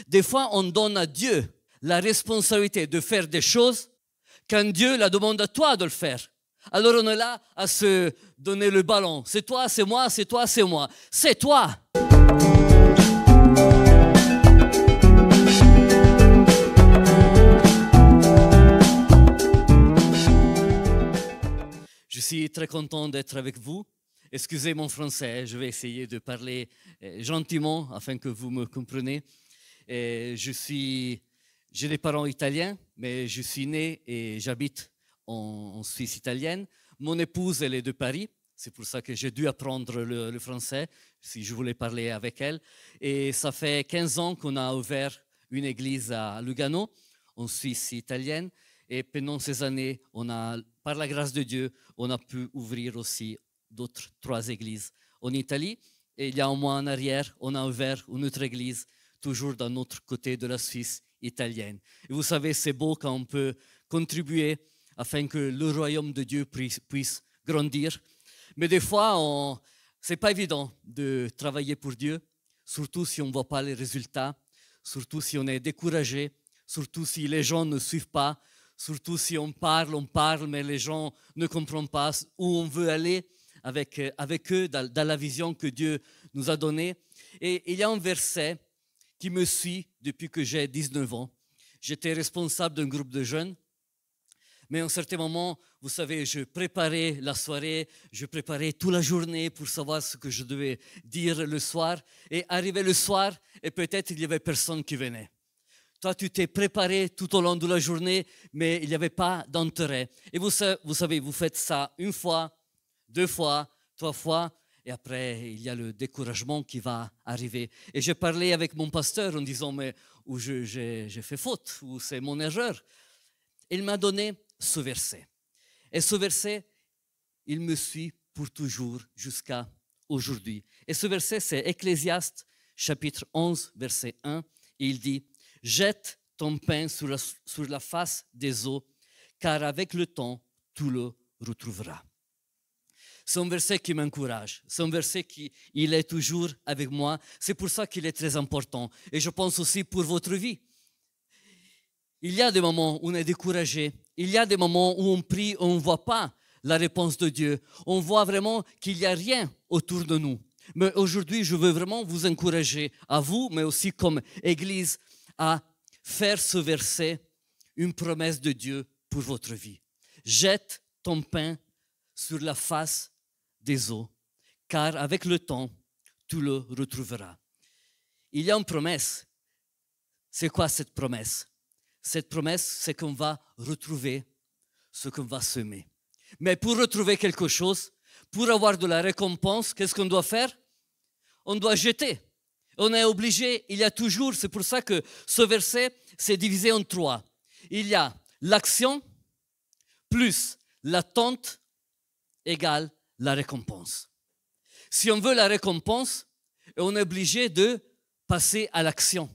Des fois, on donne à Dieu la responsabilité de faire des choses quand Dieu la demande à toi de le faire. Alors on est là à se donner le ballon. C'est toi, c'est moi, c'est toi, c'est moi. C'est toi. Je suis très content d'être avec vous. Excusez mon français, je vais essayer de parler gentiment afin que vous me compreniez. J'ai des parents italiens, mais je suis né et j'habite en Suisse italienne. Mon épouse, elle est de Paris. C'est pour ça que j'ai dû apprendre le français si je voulais parler avec elle. Et ça fait 15 ans qu'on a ouvert une église à Lugano, en Suisse italienne. Et pendant ces années, par la grâce de Dieu, on a pu ouvrir aussi d'autres 3 églises en Italie. Et il y a un mois en arrière, on a ouvert une autre église, toujours d'un autre côté de la Suisse italienne. Et vous savez, c'est beau quand on peut contribuer afin que le royaume de Dieu puisse grandir. Mais des fois, ce n'est pas évident de travailler pour Dieu, surtout si on ne voit pas les résultats, surtout si on est découragé, surtout si les gens ne suivent pas, surtout si on parle, mais les gens ne comprennent pas où on veut aller avec eux dans la vision que Dieu nous a donnée. Et il y a un verset qui me suit depuis que j'ai 19 ans. J'étais responsable d'un groupe de jeunes, mais à un certain moment, vous savez, je préparais la soirée, je préparais toute la journée pour savoir ce que je devais dire le soir. Et arrivé le soir, et peut-être il n'y avait personne qui venait. Toi, tu t'es préparé tout au long de la journée, mais il n'y avait pas d'intérêt. Et vous savez, vous faites ça 1 fois, 2 fois, 3 fois, et après, il y a le découragement qui va arriver. Et j'ai parlé avec mon pasteur en disant, mais où j'ai fait faute, où c'est mon erreur. Il m'a donné ce verset. Et ce verset, il me suit pour toujours jusqu'à aujourd'hui. Et ce verset, c'est Ecclésiaste, chapitre 11, verset 1. Et il dit, « Jette ton pain sur la face des eaux, car avec le temps, tu le retrouveras. » C'est un verset qui m'encourage. C'est un verset qui il est toujours avec moi. C'est pour ça qu'il est très important. Et je pense aussi pour votre vie. Il y a des moments où on est découragé. Il y a des moments où on prie, on ne voit pas la réponse de Dieu. On voit vraiment qu'il n'y a rien autour de nous. Mais aujourd'hui, je veux vraiment vous encourager, à vous, mais aussi comme Église, à faire ce verset une promesse de Dieu pour votre vie. Jette ton pain sur la face des eaux, car avec le temps, tu le retrouveras. Il y a une promesse. C'est quoi cette promesse? Cette promesse, c'est qu'on va retrouver ce qu'on va semer. Mais pour retrouver quelque chose, pour avoir de la récompense, qu'est-ce qu'on doit faire? On doit jeter. On est obligé, il y a toujours, c'est pour ça que ce verset, c'est divisé en 3. Il y a l'action plus l'attente égale la récompense. Si on veut la récompense, on est obligé de passer à l'action.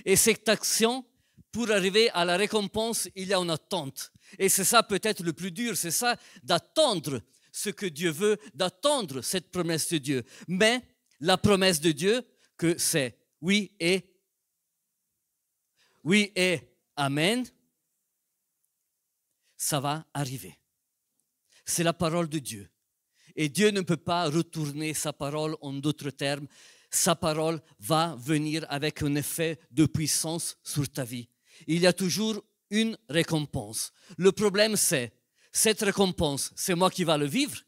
Et cette action, pour arriver à la récompense, il y a une attente. Et c'est ça peut-être le plus dur, c'est ça d'attendre ce que Dieu veut, d'attendre cette promesse de Dieu. Mais la promesse de Dieu, que c'est oui et amen, ça va arriver. C'est la parole de Dieu. Et Dieu ne peut pas retourner sa parole en d'autres termes. Sa parole va venir avec un effet de puissance sur ta vie. Il y a toujours une récompense. Le problème, c'est, cette récompense, c'est moi qui va le vivre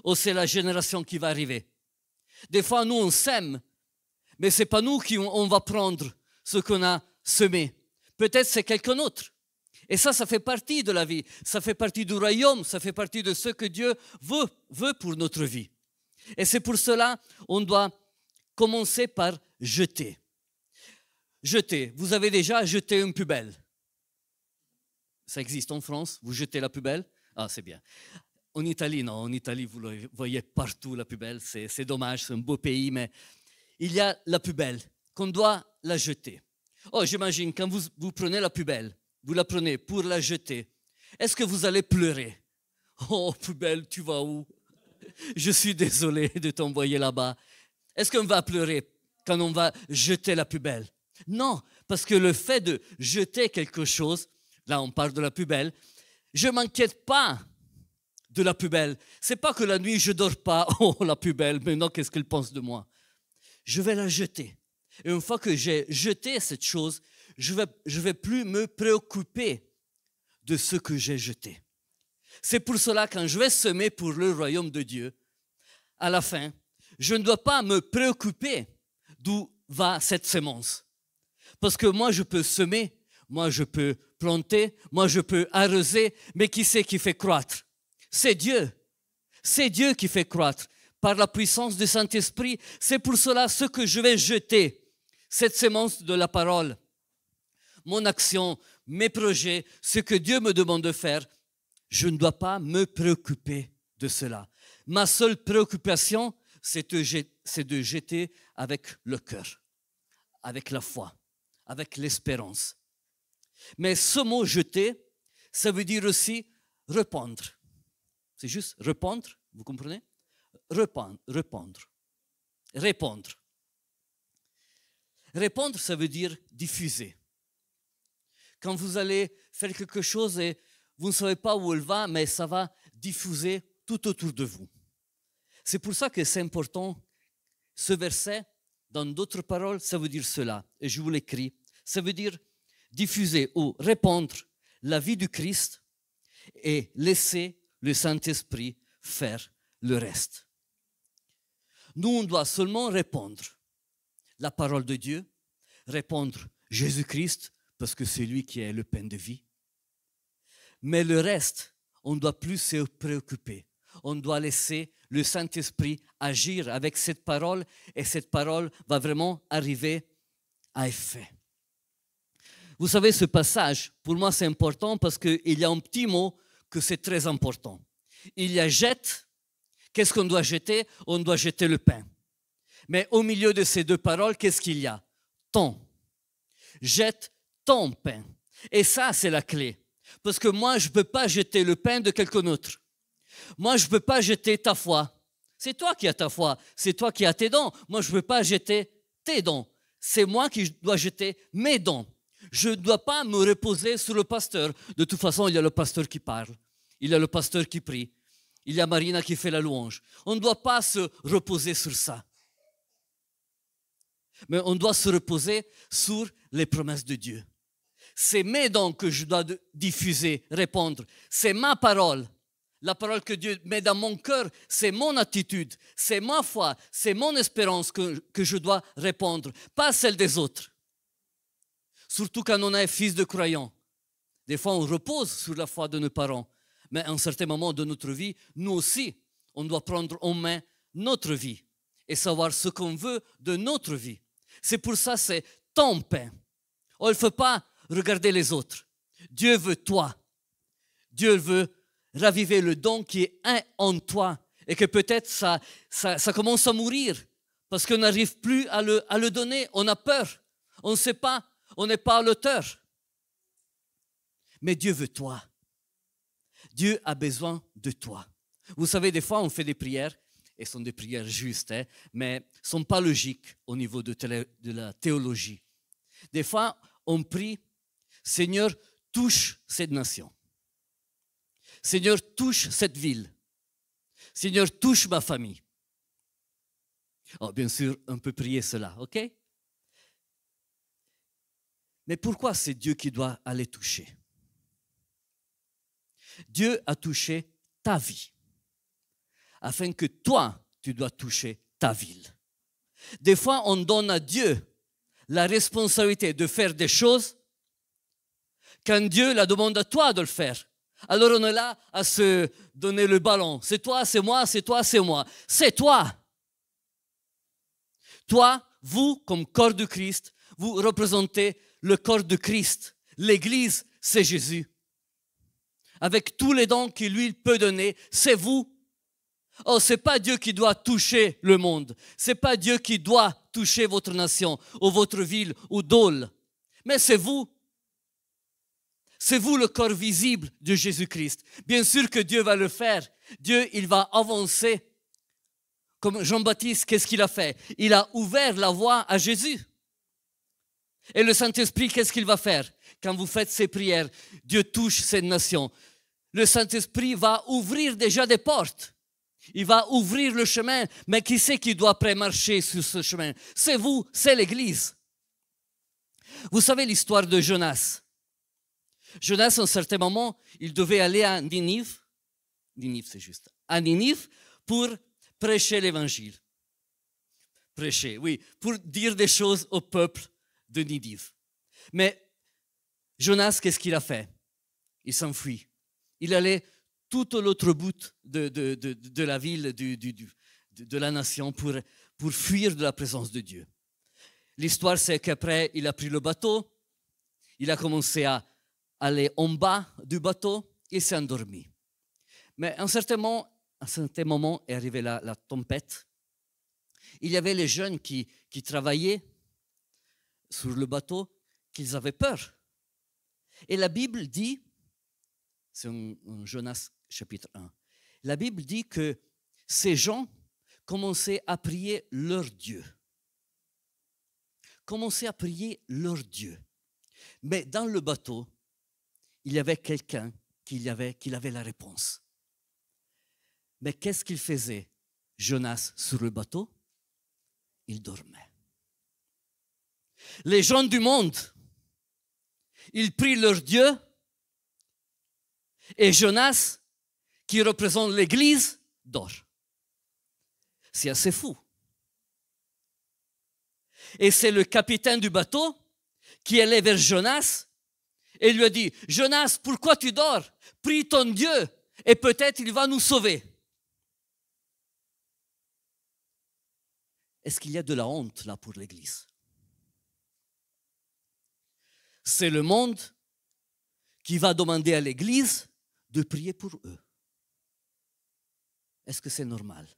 ou c'est la génération qui va arriver? Des fois, nous, on sème, mais ce n'est pas nous qui on va prendre ce qu'on a semé. Peut-être c'est quelqu'un d'autre. Et ça fait partie de la vie. Ça fait partie du royaume. Ça fait partie de ce que Dieu veut pour notre vie. Et c'est pour cela qu'on doit commencer par jeter. Jeter. Vous avez déjà jeté une poubelle? Ça existe en France. Vous jetez la poubelle? Ah, c'est bien. En Italie, non. En Italie, vous le voyez partout, la poubelle. C'est dommage, c'est un beau pays, mais il y a la poubelle qu'on doit la jeter. Oh, j'imagine, quand vous prenez la poubelle, vous la prenez pour la jeter, est-ce que vous allez pleurer? Oh, poubelle, tu vas où? Je suis désolé de t'envoyer là-bas. Est-ce qu'on va pleurer quand on va jeter la poubelle? Non, parce que le fait de jeter quelque chose, là on parle de la poubelle, je ne m'inquiète pas de la poubelle. C'est pas que la nuit je dors pas, oh la poubelle, maintenant qu'est-ce qu'elle pense de moi? Je vais la jeter. Et une fois que j'ai jeté cette chose, je vais plus me préoccuper de ce que j'ai jeté. C'est pour cela quand je vais semer pour le royaume de Dieu, à la fin, je ne dois pas me préoccuper d'où va cette semence. Parce que moi je peux semer, moi je peux planter, moi je peux arroser, mais qui c'est qui fait croître? C'est Dieu. C'est Dieu qui fait croître par la puissance du Saint-Esprit. C'est pour cela ce que je vais jeter, cette semence de la parole. Mon action, mes projets, ce que Dieu me demande de faire, je ne dois pas me préoccuper de cela. Ma seule préoccupation, c'est de jeter avec le cœur, avec la foi, avec l'espérance. Mais ce mot « jeter », ça veut dire aussi « répandre ». C'est juste « répandre », vous comprenez? Répandre. Répandre. Répandre, ça veut dire diffuser. Quand vous allez faire quelque chose et vous ne savez pas où elle va, mais ça va diffuser tout autour de vous. C'est pour ça que c'est important, ce verset, dans d'autres paroles, ça veut dire cela. Et je vous l'écris. Ça veut dire diffuser ou répandre la vie du Christ et laisser le Saint-Esprit faire le reste. Nous, on doit seulement répandre la parole de Dieu, répandre Jésus-Christ, parce que c'est lui qui est le pain de vie. Mais le reste, on ne doit plus se préoccuper. On doit laisser le Saint-Esprit agir avec cette parole et cette parole va vraiment arriver à effet. Vous savez, ce passage, pour moi, c'est important parce qu'il y a un petit mot que c'est très important. Il y a jette. Qu'est-ce qu'on doit jeter? On doit jeter le pain. Mais au milieu de ces deux paroles, qu'est-ce qu'il y a? Ton. Jette ton pain. Et ça, c'est la clé. Parce que moi, je ne peux pas jeter le pain de quelqu'un d'autre. Moi, je ne peux pas jeter ta foi. C'est toi qui as ta foi. C'est toi qui as tes dons. Moi, je ne peux pas jeter tes dons. C'est moi qui dois jeter mes dons. Je ne dois pas me reposer sur le pasteur. De toute façon, il y a le pasteur qui parle. Il y a le pasteur qui prie. Il y a Marina qui fait la louange. On ne doit pas se reposer sur ça. Mais on doit se reposer sur les promesses de Dieu. C'est mes dons que je dois diffuser, répondre. C'est ma parole. La parole que Dieu met dans mon cœur, c'est mon attitude, c'est ma foi, c'est mon espérance que je dois répondre, pas celle des autres. Surtout quand on est fils de croyants. Des fois, on repose sur la foi de nos parents. Mais à un certain moment de notre vie, nous aussi, on doit prendre en main notre vie et savoir ce qu'on veut de notre vie. C'est pour ça, c'est ton pain. On ne faut pas regarder les autres. Dieu veut toi. Dieu veut raviver le don qui est en toi et que peut-être ça commence à mourir parce qu'on n'arrive plus à le donner. On a peur. On ne sait pas. On n'est pas à l'auteur. Mais Dieu veut toi. Dieu a besoin de toi. Vous savez, des fois, on fait des prières, et ce sont des prières justes, mais ne sont pas logiques au niveau de la théologie. Des fois, on prie, Seigneur, touche cette nation. Seigneur, touche cette ville. Seigneur, touche ma famille. Oh, bien sûr, on peut prier cela, ok? Mais pourquoi c'est Dieu qui doit aller toucher? Dieu a touché ta vie, afin que toi, tu dois toucher ta ville. Des fois, on donne à Dieu la responsabilité de faire des choses quand Dieu la demande à toi de le faire. Alors on est là à se donner le ballon. C'est toi, c'est moi, c'est toi, c'est moi. C'est toi. Toi, vous, comme corps de Christ, vous représentez le corps de Christ. L'Église, c'est Jésus. Avec tous les dons qu'il lui peut donner, c'est vous. Oh, c'est pas Dieu qui doit toucher le monde. C'est pas Dieu qui doit toucher votre nation ou votre ville ou Dole. Mais c'est vous. C'est vous le corps visible de Jésus-Christ. Bien sûr que Dieu va le faire. Dieu, il va avancer. Comme Jean-Baptiste, qu'est-ce qu'il a fait? Il a ouvert la voie à Jésus. Et le Saint-Esprit, qu'est-ce qu'il va faire? Quand vous faites ces prières, Dieu touche cette nation. Le Saint-Esprit va ouvrir déjà des portes. Il va ouvrir le chemin. Mais qui c'est qui doit après marcher sur ce chemin? C'est vous, c'est l'Église. Vous savez l'histoire de Jonas. Jonas, à un certain moment, il devait aller à Ninive. Ninive, c'est juste. À Ninive pour prêcher l'Évangile. Prêcher, oui, pour dire des choses au peuple de Ninive. Mais Jonas, qu'est-ce qu'il a fait? Il s'enfuit. Il allait tout à l'autre bout de la ville, de la nation, pour fuir de la présence de Dieu. L'histoire, c'est qu'après, il a pris le bateau, il a commencé à aller en bas du bateau, il s'est endormi. Mais à un certain moment est arrivée la tempête. Il y avait les jeunes qui travaillaient sur le bateau, qu'ils avaient peur. Et la Bible dit, c'est en Jonas chapitre 1, la Bible dit que ces gens commençaient à prier leur Dieu. Commençaient à prier leur Dieu. Mais dans le bateau, il y avait quelqu'un qui avait la réponse. Mais qu'est-ce qu'il faisait, Jonas, sur le bateau? Il dormait. Les gens du monde, ils prient leur Dieu, et Jonas, qui représente l'Église, dort. C'est assez fou. Et c'est le capitaine du bateau qui allait vers Jonas et lui a dit, Jonas, pourquoi tu dors? Prie ton Dieu et peut-être il va nous sauver. Est-ce qu'il y a de la honte là pour l'Église? C'est le monde qui va demander à l'Église de prier pour eux. Est-ce que c'est normal?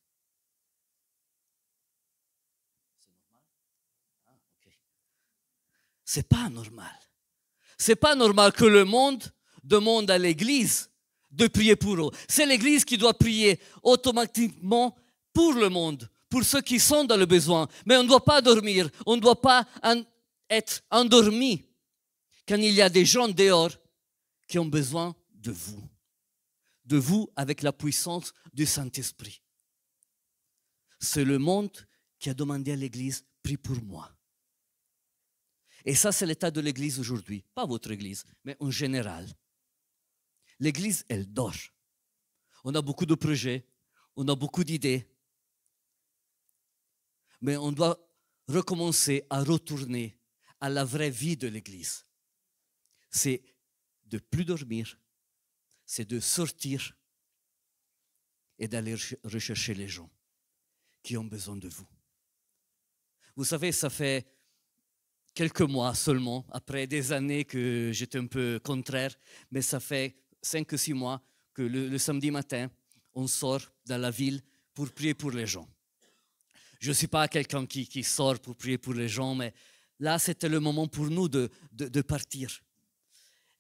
C'est normal? Ah, ok. C'est pas normal. C'est pas normal que le monde demande à l'Église de prier pour eux. C'est l'Église qui doit prier automatiquement pour le monde, pour ceux qui sont dans le besoin. Mais on ne doit pas dormir, on ne doit pas être endormi quand il y a des gens dehors qui ont besoin de vous avec la puissance du Saint-Esprit. C'est le monde qui a demandé à l'Église, prie pour moi. Et ça, c'est l'état de l'Église aujourd'hui. Pas votre Église, mais en général. L'Église, elle dort. On a beaucoup de projets, on a beaucoup d'idées. Mais on doit recommencer à retourner à la vraie vie de l'Église. C'est de plus dormir, c'est de sortir et d'aller rechercher les gens qui ont besoin de vous. Vous savez, ça fait quelques mois seulement, après des années que j'étais un peu contraire, mais ça fait 5 ou 6 mois que le samedi matin, on sort dans la ville pour prier pour les gens. Je ne suis pas quelqu'un qui sort pour prier pour les gens, mais là, c'était le moment pour nous de partir.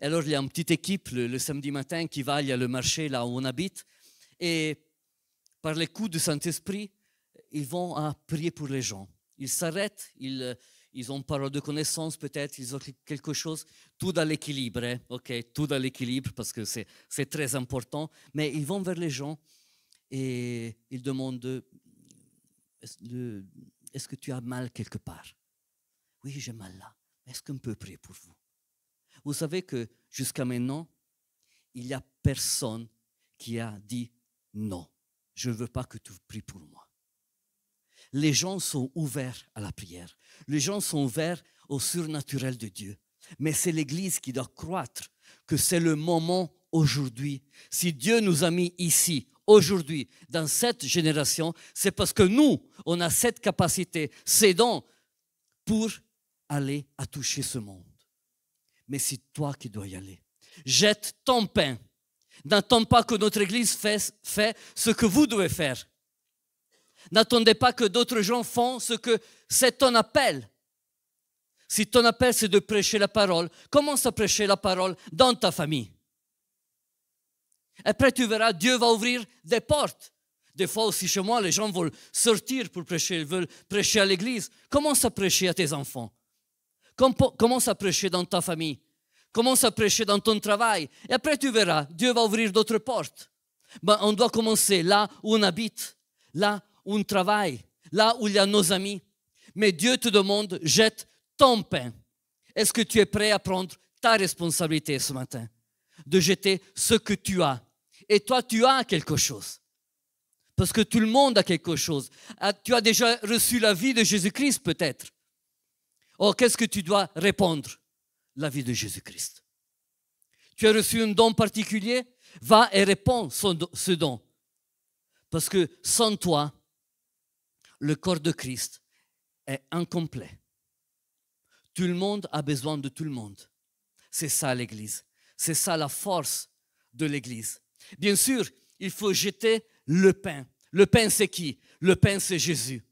Alors, il y a une petite équipe le samedi matin qui va, il y a le marché là où on habite, et par les coups du Saint-Esprit, ils vont à prier pour les gens. Ils s'arrêtent, ils ont parole de connaissance peut-être, ils ont quelque chose, tout dans l'équilibre, hein? Ok, tout dans l'équilibre parce que c'est très important, mais ils vont vers les gens et ils demandent, est-ce que tu as mal quelque part? Oui, j'ai mal là, est-ce qu'on peut prier pour vous? Vous savez que jusqu'à maintenant, il n'y a personne qui a dit non, je ne veux pas que tu pries pour moi. Les gens sont ouverts à la prière. Les gens sont ouverts au surnaturel de Dieu. Mais c'est l'Église qui doit croître, que c'est le moment aujourd'hui. Si Dieu nous a mis ici, aujourd'hui, dans cette génération, c'est parce que nous, on a cette capacité, ces dons, pour aller à toucher ce monde. Mais c'est toi qui dois y aller. Jette ton pain. N'attends pas que notre Église fait ce que vous devez faire. N'attendez pas que d'autres gens font ce que c'est ton appel. Si ton appel, c'est de prêcher la parole, commence à prêcher la parole dans ta famille. Après, tu verras, Dieu va ouvrir des portes. Des fois aussi chez moi, les gens veulent sortir pour prêcher, ils veulent prêcher à l'église. Commence à prêcher à tes enfants. Commence à prêcher dans ta famille. Commence à prêcher dans ton travail. Et après, tu verras, Dieu va ouvrir d'autres portes. Ben, on doit commencer là où on habite, là où on travaille, là où il y a nos amis. Mais Dieu te demande, jette ton pain. Est-ce que tu es prêt à prendre ta responsabilité ce matin? De jeter ce que tu as. Et toi, tu as quelque chose. Parce que tout le monde a quelque chose. Tu as déjà reçu la vie de Jésus-Christ peut-être. Or, qu'est-ce que tu dois répondre? La vie de Jésus-Christ. Tu as reçu un don particulier? Va et réponds ce don. Parce que sans toi, le corps de Christ est incomplet. Tout le monde a besoin de tout le monde. C'est ça l'Église. C'est ça la force de l'Église. Bien sûr, il faut jeter le pain. Le pain, c'est qui? Le pain, c'est Jésus.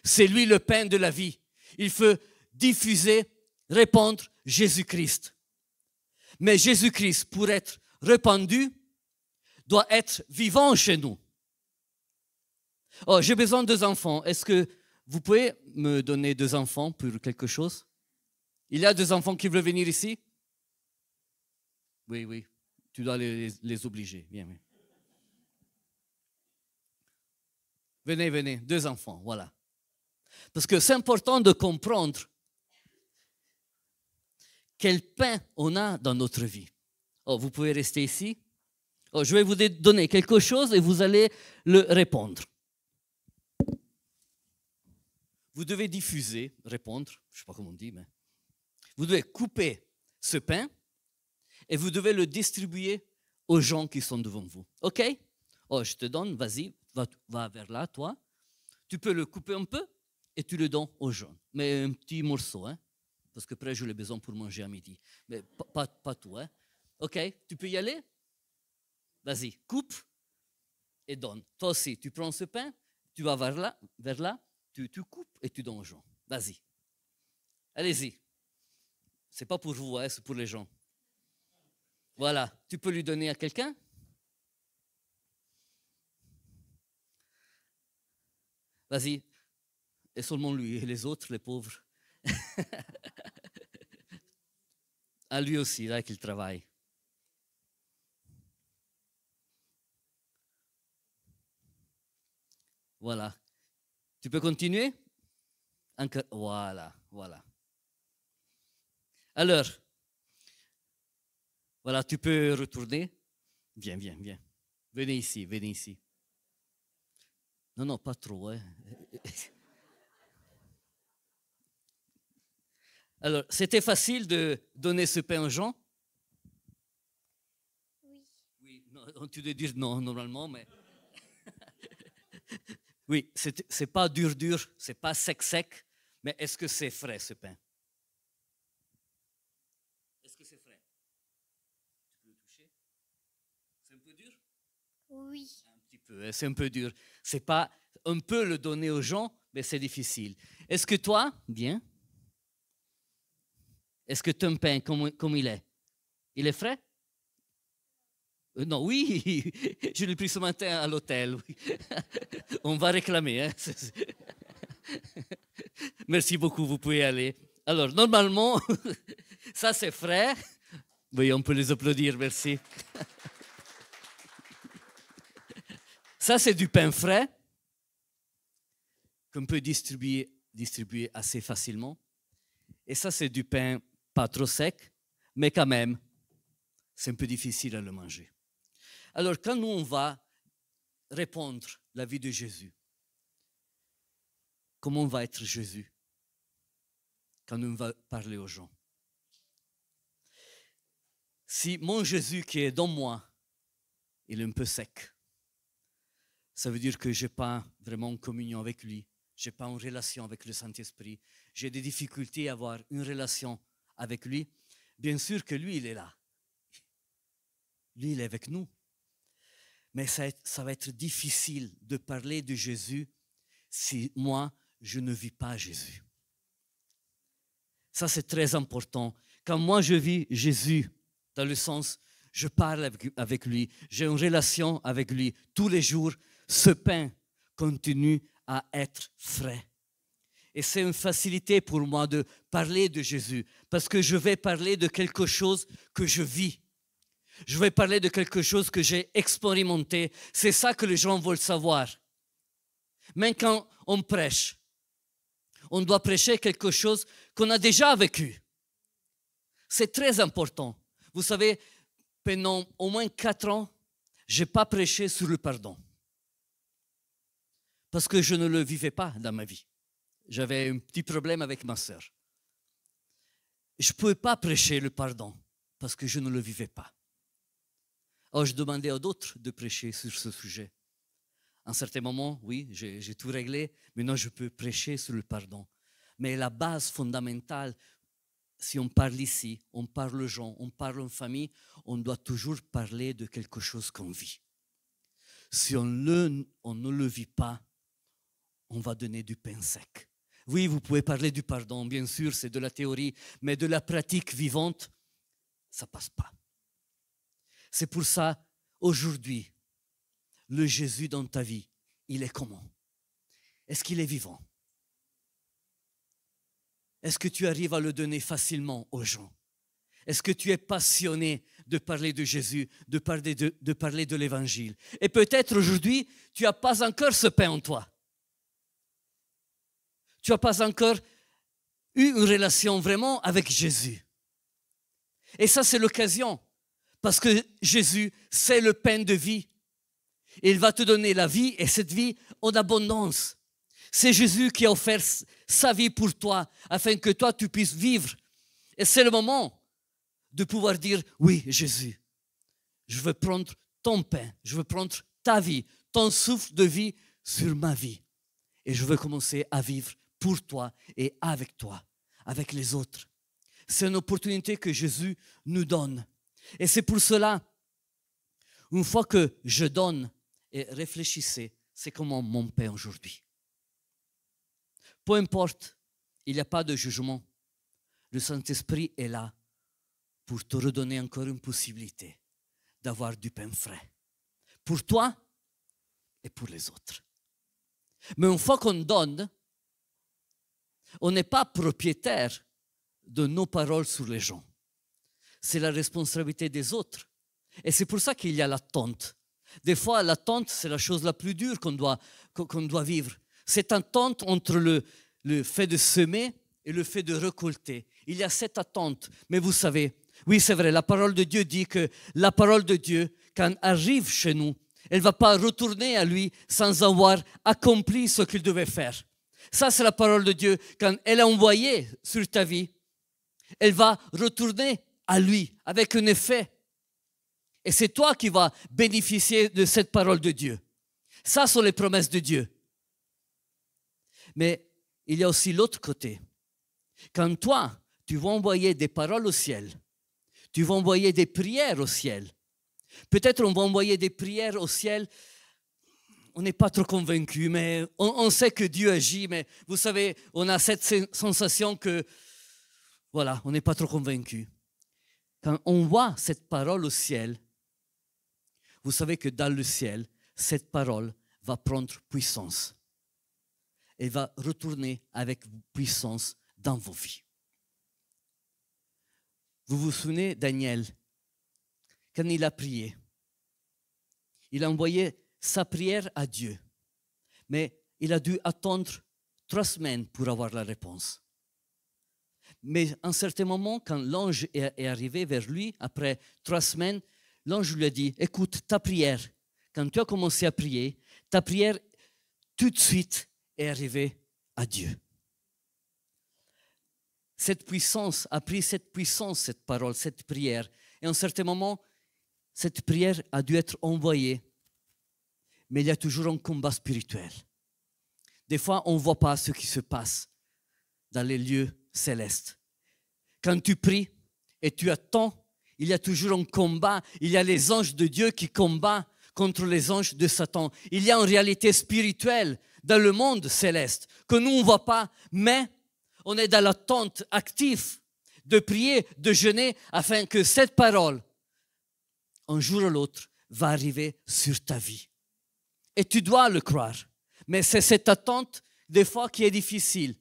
C'est lui le pain de la vie. Il faut diffuser, répandre Jésus-Christ. Mais Jésus-Christ, pour être répandu, doit être vivant chez nous. Oh, j'ai besoin de 2 enfants. Est-ce que vous pouvez me donner 2 enfants pour quelque chose? Il y a 2 enfants qui veulent venir ici? Oui, oui. Tu dois les obliger. Bien, bien. Venez, venez. 2 enfants, voilà. Parce que c'est important de comprendre quel pain on a dans notre vie. Oh, vous pouvez rester ici. Oh, je vais vous donner quelque chose et vous allez le répondre. Vous devez diffuser, répondre, je ne sais pas comment on dit, mais vous devez couper ce pain et vous devez le distribuer aux gens qui sont devant vous. OK? Oh, je te donne, vas-y, va vers là, toi. Tu peux le couper un peu et tu le donnes aux gens. Mais un petit morceau, hein? Parce que après, je l'ai besoin pour manger à midi. Mais pas tout, hein? OK? Tu peux y aller? Vas-y, coupe et donne. Toi aussi, tu prends ce pain, tu vas vers là, tu coupes et tu donnes aux gens. Vas-y. Allez-y. C'est pas pour vous, hein, c'est pour les gens. Voilà. Tu peux lui donner à quelqu'un? Vas-y. Et seulement lui. Et les autres, les pauvres. À lui aussi, là, qu'il travaille. Voilà. Tu peux continuer? Encore. Voilà, voilà. Alors, voilà, tu peux retourner. Viens, viens, viens. Venez ici, venez ici. Non, non, pas trop. Hein. Alors, c'était facile de donner ce pain aux gens? Oui. Oui, non, tu dois dire non, normalement, mais... Oui, c'est pas dur, c'est pas sec, mais est-ce que c'est frais, ce pain? Est-ce que c'est frais? Tu peux le toucher? C'est un peu dur? Oui. Un petit peu, hein, c'est un peu dur. C'est pas, on peut le donner aux gens, mais c'est difficile. Est-ce que toi, bien? Est-ce que ton pain, comme il est? Il est frais? Non, oui, je l'ai pris ce matin à l'hôtel. Oui. On va réclamer. Hein. Merci beaucoup, vous pouvez aller. Alors, normalement, ça c'est frais. Oui, on peut les applaudir, merci. Ça c'est du pain frais qu'on peut distribuer assez facilement. Et ça c'est du pain pas trop sec, mais quand même, c'est un peu difficile à le manger. Alors, quand nous, on va répondre la vie de Jésus, comment va être Jésus quand on va parler aux gens? Si mon Jésus qui est dans moi, il est un peu sec, ça veut dire que je n'ai pas vraiment une communion avec lui, je n'ai pas une relation avec le Saint-Esprit, j'ai des difficultés à avoir une relation avec lui. Bien sûr que lui, il est là. Lui, il est avec nous. Mais ça va être difficile de parler de Jésus si moi, je ne vis pas Jésus. Ça, c'est très important. Quand moi, je vis Jésus, dans le sens, je parle avec lui, j'ai une relation avec lui tous les jours, ce pain continue à être frais. Et c'est une facilité pour moi de parler de Jésus, parce que je vais parler de quelque chose que je vis. Je vais parler de quelque chose que j'ai expérimenté. C'est ça que les gens veulent savoir. Même quand on prêche, on doit prêcher quelque chose qu'on a déjà vécu. C'est très important. Vous savez, pendant au moins 4 ans, je n'ai pas prêché sur le pardon. Parce que je ne le vivais pas dans ma vie. J'avais un petit problème avec ma sœur. Je ne pouvais pas prêcher le pardon parce que je ne le vivais pas. Alors je demandais à d'autres de prêcher sur ce sujet. À un certain moment, oui, j'ai tout réglé. Maintenant, je peux prêcher sur le pardon. Mais la base fondamentale, si on parle ici, on parle aux gens, on parle en famille, on doit toujours parler de quelque chose qu'on vit. Si on ne le vit pas, on va donner du pain sec. Oui, vous pouvez parler du pardon, bien sûr, c'est de la théorie, mais de la pratique vivante, ça ne passe pas. C'est pour ça, aujourd'hui, le Jésus dans ta vie, il est comment? Est-ce qu'il est vivant? Est-ce que tu arrives à le donner facilement aux gens? Est-ce que tu es passionné de parler de Jésus, de parler de l'Évangile? Et peut-être aujourd'hui, tu n'as pas encore ce pain en toi. Tu n'as pas encore eu une relation vraiment avec Jésus. Et ça, c'est l'occasion. Parce que Jésus, c'est le pain de vie. Il va te donner la vie et cette vie en abondance. C'est Jésus qui a offert sa vie pour toi afin que toi, tu puisses vivre. Et c'est le moment de pouvoir dire, oui, Jésus, je veux prendre ton pain, je veux prendre ta vie, ton souffle de vie sur ma vie. Et je veux commencer à vivre pour toi et avec toi, avec les autres. C'est une opportunité que Jésus nous donne. Et c'est pour cela, une fois que je donne, et réfléchissez, c'est comment mon pain aujourd'hui. Peu importe, il n'y a pas de jugement. Le Saint-Esprit est là pour te redonner encore une possibilité d'avoir du pain frais. Pour toi et pour les autres. Mais une fois qu'on donne, on n'est pas propriétaire de nos paroles sur les gens. C'est la responsabilité des autres. Et c'est pour ça qu'il y a l'attente. Des fois, l'attente, c'est la chose la plus dure qu'on doit vivre. C'est une attente entre le fait de semer et le fait de récolter. Il y a cette attente. Mais vous savez, oui, c'est vrai, la parole de Dieu dit que la parole de Dieu, quand elle arrive chez nous, elle ne va pas retourner à lui sans avoir accompli ce qu'il devait faire. Ça, c'est la parole de Dieu. Quand elle est envoyée sur ta vie, elle va retourner à lui avec un effet. Et c'est toi qui vas bénéficier de cette parole de Dieu. Ça sont les promesses de Dieu. Mais il y a aussi l'autre côté. Quand toi, tu vas envoyer des paroles au ciel, tu vas envoyer des prières au ciel. Peut-être on va envoyer des prières au ciel. On n'est pas trop convaincu, mais on sait que Dieu agit, mais vous savez, on a cette sensation que, voilà, on n'est pas trop convaincu. Quand on voit cette parole au ciel, vous savez que dans le ciel, cette parole va prendre puissance. Elle va retourner avec puissance dans vos vies. Vous vous souvenez, Daniel, quand il a prié, il a envoyé sa prière à Dieu, mais il a dû attendre 3 semaines pour avoir la réponse. Mais à un certain moment, quand l'ange est arrivé vers lui, après 3 semaines, l'ange lui a dit, écoute, ta prière, quand tu as commencé à prier, ta prière tout de suite est arrivée à Dieu. Cette puissance a pris cette puissance, cette parole, cette prière. Et à un certain moment, cette prière a dû être envoyée. Mais il y a toujours un combat spirituel. Des fois, on ne voit pas ce qui se passe dans les lieux célestes. Quand tu pries et tu attends, il y a toujours un combat. Il y a les anges de Dieu qui combattent contre les anges de Satan. Il y a une réalité spirituelle dans le monde céleste que nous, on ne voit pas, mais on est dans l'attente active de prier, de jeûner, afin que cette parole, un jour ou l'autre, va arriver sur ta vie. Et tu dois le croire. Mais c'est cette attente, des fois, qui est difficile.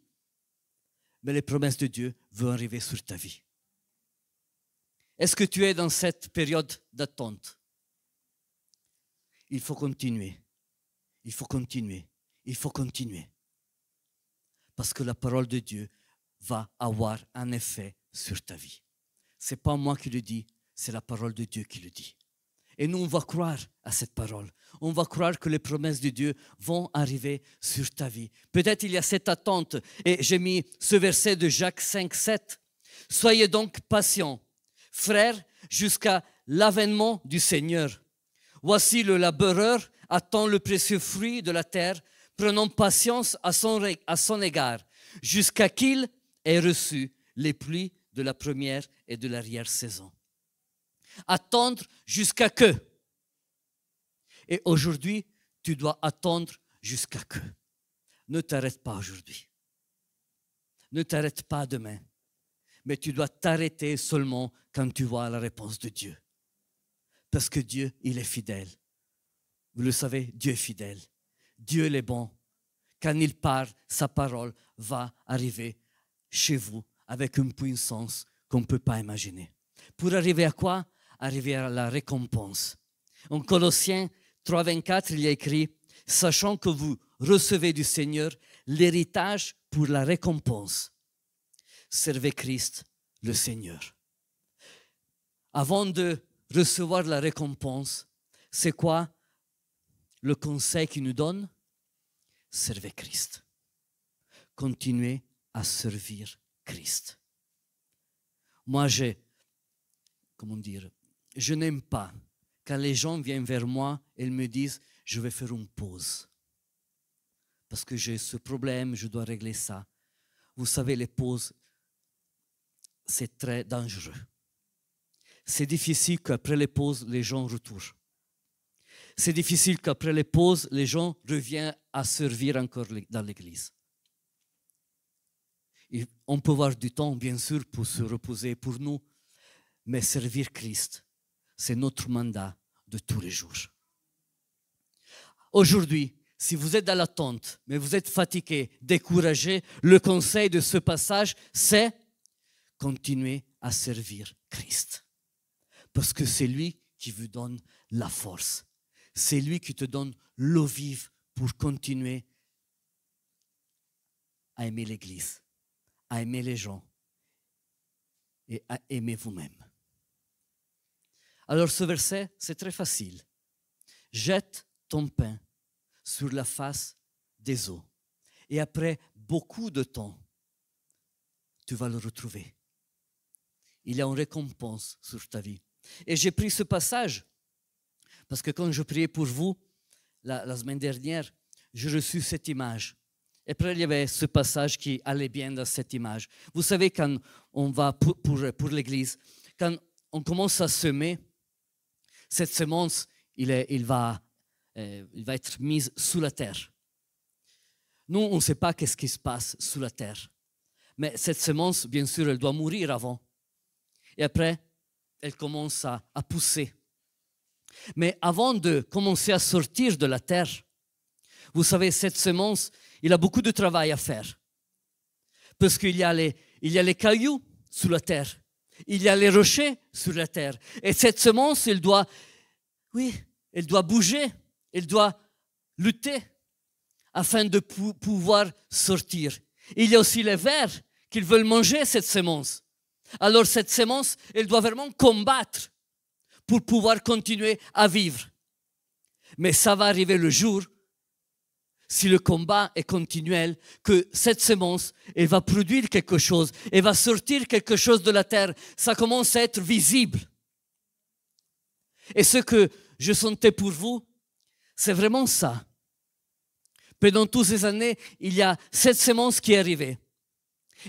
mais les promesses de Dieu vont arriver sur ta vie. Est-ce que tu es dans cette période d'attente? Il faut continuer. Il faut continuer. Il faut continuer. Parce que la parole de Dieu va avoir un effet sur ta vie. Ce n'est pas moi qui le dis, c'est la parole de Dieu qui le dit. Et nous, on va croire à cette parole. On va croire que les promesses de Dieu vont arriver sur ta vie. Peut-être il y a cette attente. Et j'ai mis ce verset de Jacques 5, 7. Soyez donc patients, frères, jusqu'à l'avènement du Seigneur. Voici le laboureur attend le précieux fruit de la terre, prenant patience à son égard, jusqu'à qu'il ait reçu les pluies de la première et de l'arrière-saison. Attendre jusqu'à que. Et aujourd'hui, tu dois attendre jusqu'à que. Ne t'arrête pas aujourd'hui. Ne t'arrête pas demain. Mais tu dois t'arrêter seulement quand tu vois la réponse de Dieu. Parce que Dieu, il est fidèle. Vous le savez, Dieu est fidèle. Dieu il est bon. Quand il parle, sa parole va arriver chez vous avec une puissance qu'on ne peut pas imaginer. Pour arriver à quoi? Arriver à la récompense. En Colossiens 3, 24, il y a écrit « Sachant que vous recevez du Seigneur l'héritage pour la récompense. Servez Christ, le Seigneur. » Avant de recevoir la récompense, c'est quoi le conseil qu'il nous donne? Servez Christ. Continuez à servir Christ. Moi, je n'aime pas quand les gens viennent vers moi et ils me disent « je vais faire une pause parce que j'ai ce problème, je dois régler ça ». Vous savez, les pauses, c'est très dangereux. C'est difficile qu'après les pauses, les gens retournent. C'est difficile qu'après les pauses, les gens reviennent à servir encore dans l'église. Et on peut avoir du temps, bien sûr, pour se reposer pour nous, mais servir Christ, c'est notre mandat de tous les jours. Aujourd'hui, si vous êtes dans l'attente, mais vous êtes fatigué, découragé, le conseil de ce passage, c'est continuer à servir Christ. Parce que c'est lui qui vous donne la force. C'est lui qui te donne l'eau vive pour continuer à aimer l'Église, à aimer les gens et à aimer vous-même. Alors ce verset, c'est très facile. Jette ton pain sur la face des eaux. Et après beaucoup de temps, tu vas le retrouver. Il y a une récompense sur ta vie. Et j'ai pris ce passage parce que quand je priais pour vous la semaine dernière, j'ai reçu cette image. Et après, il y avait ce passage qui allait bien dans cette image. Vous savez, quand on va pour l'église, quand on commence à semer, cette semence, il va être mise sous la terre. Nous, on ne sait pas qu'est-ce qui se passe sous la terre. Mais cette semence, bien sûr, elle doit mourir avant. Et après, elle commence à pousser. Mais avant de commencer à sortir de la terre, vous savez, cette semence, il a beaucoup de travail à faire. Parce qu'il y a les cailloux sous la terre. Il y a les rochers sur la terre. Et cette semence, elle doit bouger, elle doit lutter afin de pouvoir sortir. Il y a aussi les vers qui veulent manger cette semence. Alors cette semence, elle doit vraiment combattre pour pouvoir continuer à vivre. Mais ça va arriver le jour, si le combat est continuel, que cette semence, elle va produire quelque chose, elle va sortir quelque chose de la terre. Ça commence à être visible. Et ce que je sentais pour vous, c'est vraiment ça. Pendant toutes ces années, il y a cette semence qui est arrivée.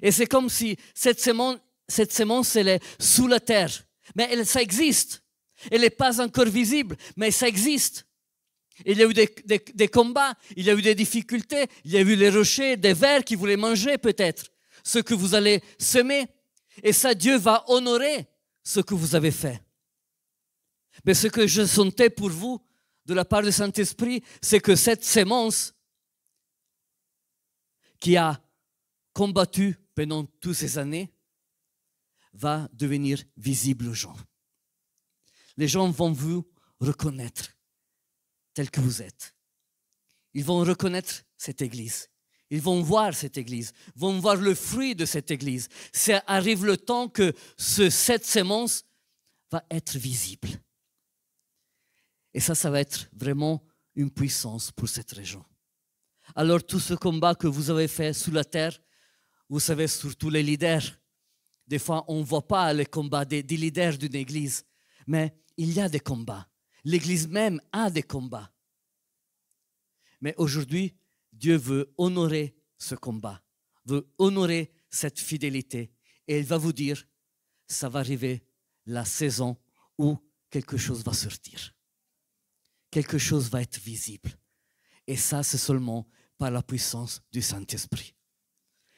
Et c'est comme si cette semence, elle est sous la terre. Mais ça existe. Elle n'est pas encore visible, mais ça existe. Il y a eu des combats, il y a eu des difficultés, il y a eu les rochers, des vers qui voulaient manger peut-être ce que vous allez semer. Et ça, Dieu va honorer ce que vous avez fait. Mais ce que je sentais pour vous, de la part du Saint-Esprit, c'est que cette semence qui a combattu pendant toutes ces années, va devenir visible aux gens. Les gens vont vous reconnaître tel que vous êtes. Ils vont reconnaître cette église. Ils vont voir cette église, vont voir le fruit de cette église. Ça arrive le temps que cette sémence va être visible. Et ça va être vraiment une puissance pour cette région. Alors tout ce combat que vous avez fait sous la terre, vous savez, surtout les leaders, des fois on ne voit pas les combats des leaders d'une église, mais il y a des combats. L'église même a des combats. Mais aujourd'hui, Dieu veut honorer ce combat, veut honorer cette fidélité. Et il va vous dire, ça va arriver la saison où quelque chose va sortir. Quelque chose va être visible. Et ça, c'est seulement par la puissance du Saint-Esprit.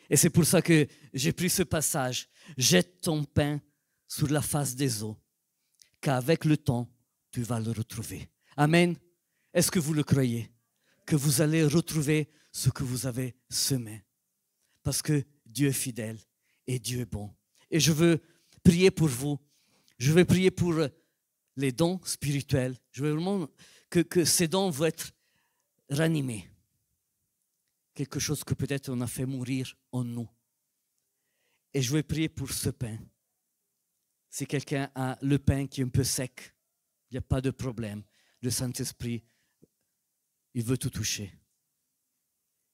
Et c'est pour ça que j'ai pris ce passage. Jette ton pain sur la face des eaux, qu'avec le temps, tu vas le retrouver. Amen. Est-ce que vous le croyez? Que vous allez retrouver ce que vous avez semé. Parce que Dieu est fidèle et Dieu est bon. Et je veux prier pour vous. Je vais prier pour les dons spirituels. Je veux vraiment que ces dons vont être ranimés. Quelque chose que peut-être on a fait mourir en nous. Et je vais prier pour ce pain. Si quelqu'un a le pain qui est un peu sec, il n'y a pas de problème. Le Saint-Esprit, il veut tout toucher.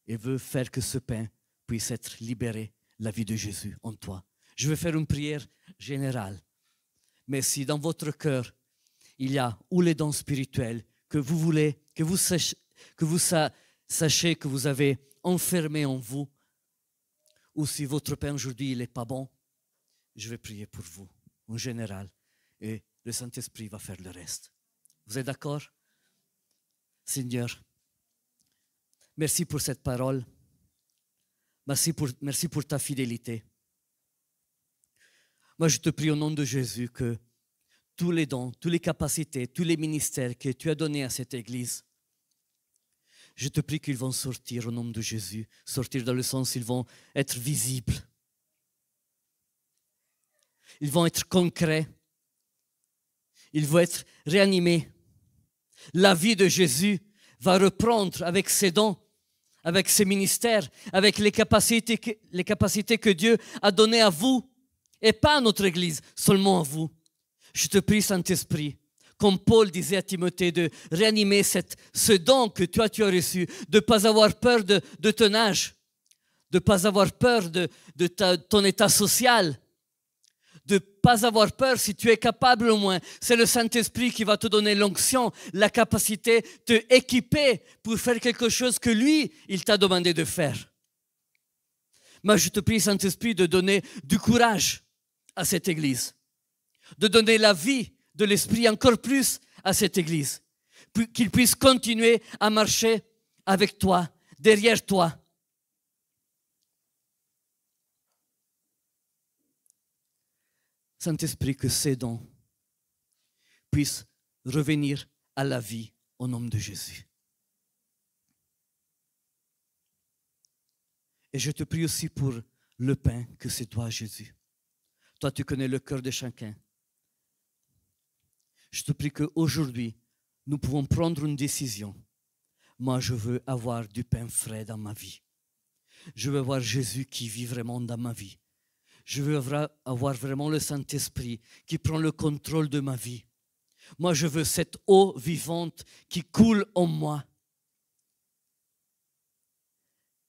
Il veut faire que ce pain puisse être libéré, la vie de Jésus en toi. Je vais faire une prière générale. Mais si dans votre cœur, il y a ou les dons spirituels que vous voulez, que vous sachez que vous avez enfermé en vous, ou si votre pain aujourd'hui n'est pas bon, je vais prier pour vous en général et le Saint-Esprit va faire le reste. Vous êtes d'accord? Seigneur, merci pour cette parole. Merci pour ta fidélité. Moi, je te prie au nom de Jésus que tous les dons, toutes les capacités, tous les ministères que tu as donnés à cette Église, je te prie qu'ils vont sortir au nom de Jésus. Sortir dans le sens, ils vont être visibles. Ils vont être concrets. Ils vont être réanimés. La vie de Jésus va reprendre avec ses dons, avec ses ministères, avec les capacités que Dieu a données à vous, et pas à notre Église, seulement à vous. Je te prie, Saint-Esprit, comme Paul disait à Timothée, de réanimer ce don que toi tu as reçu, de ne pas avoir peur de ton âge, de ne pas avoir peur de ton état social, de ne pas avoir peur si tu es capable au moins. C'est le Saint-Esprit qui va te donner l'onction, la capacité, te équiper pour faire quelque chose que lui, il t'a demandé de faire. Moi, je te prie, Saint-Esprit, de donner du courage à cette Église, de donner la vie de l'Esprit encore plus à cette Église, qu'il puisse continuer à marcher avec toi, derrière toi. Saint-Esprit, que ces dons puissent revenir à la vie au nom de Jésus. Et je te prie aussi pour le pain que c'est toi, Jésus. Toi, tu connais le cœur de chacun. Je te prie qu'aujourd'hui, nous pouvons prendre une décision. Moi, je veux avoir du pain frais dans ma vie. Je veux avoir Jésus qui vit vraiment dans ma vie. Je veux avoir vraiment le Saint-Esprit qui prend le contrôle de ma vie. Moi, je veux cette eau vivante qui coule en moi.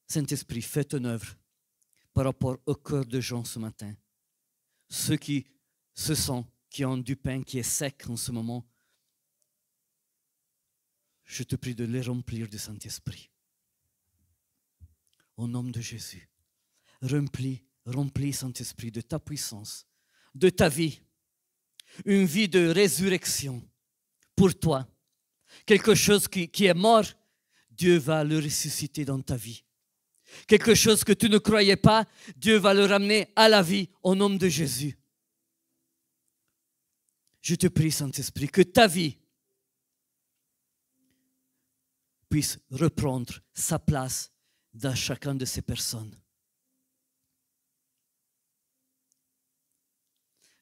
Saint-Esprit, fais ton œuvre par rapport au cœur de gens ce matin. Ceux qui se sentent, qui ont du pain qui est sec en ce moment, je te prie de les remplir du Saint-Esprit. Au nom de Jésus, remplis Saint-Esprit de ta puissance, de ta vie, une vie de résurrection pour toi. Quelque chose qui est mort, Dieu va le ressusciter dans ta vie. Quelque chose que tu ne croyais pas, Dieu va le ramener à la vie au nom de Jésus. Je te prie, Saint-Esprit, que ta vie puisse reprendre sa place dans chacune de ces personnes.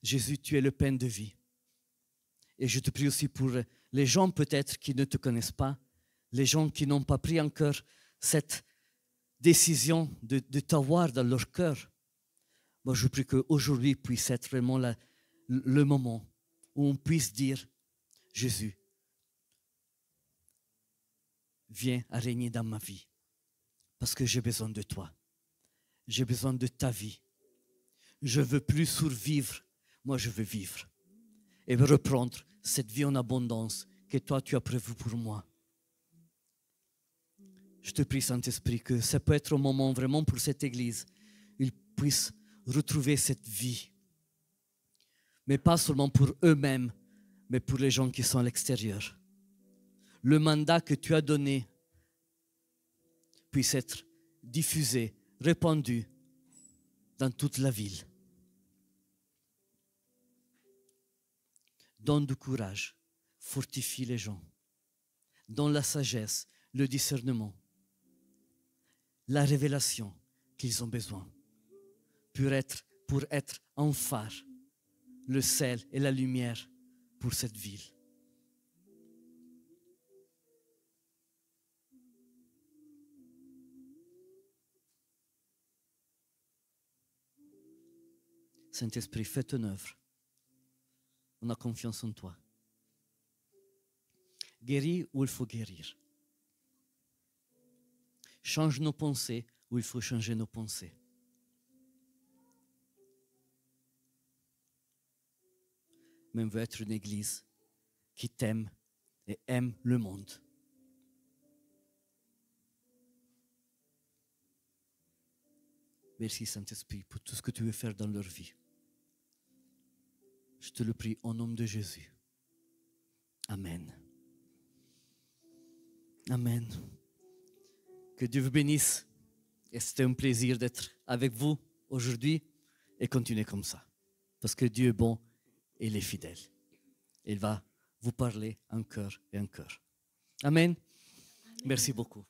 Jésus, tu es le pain de vie. Et je te prie aussi pour les gens peut-être qui ne te connaissent pas, les gens qui n'ont pas pris encore cette décision de t'avoir dans leur cœur. Moi, je prie qu'aujourd'hui puisse être vraiment le moment où on puisse dire, Jésus, viens à régner dans ma vie, parce que j'ai besoin de toi. J'ai besoin de ta vie. Je ne veux plus survivre, moi je veux vivre et reprendre cette vie en abondance que toi tu as prévue pour moi. Je te prie, Saint-Esprit, que ça peut être un moment vraiment pour cette Église, ils puissent retrouver cette vie, mais pas seulement pour eux-mêmes, mais pour les gens qui sont à l'extérieur. Le mandat que tu as donné puisse être diffusé, répandu dans toute la ville. Donne du courage, fortifie les gens, donne la sagesse, le discernement, la révélation qu'ils ont besoin pour être un phare, le sel et la lumière pour cette ville. Saint-Esprit, fais ton œuvre. On a confiance en toi. Guéris où il faut guérir. Change nos pensées où il faut changer nos pensées. Mais on veut être une église qui t'aime et aime le monde. Merci Saint-Esprit pour tout ce que tu veux faire dans leur vie. Je te le prie au nom de Jésus. Amen. Amen. Que Dieu vous bénisse. Et c'était un plaisir d'être avec vous aujourd'hui et continuer comme ça. Parce que Dieu est bon et il est fidèle. Il va vous parler encore et encore. Amen. Merci beaucoup.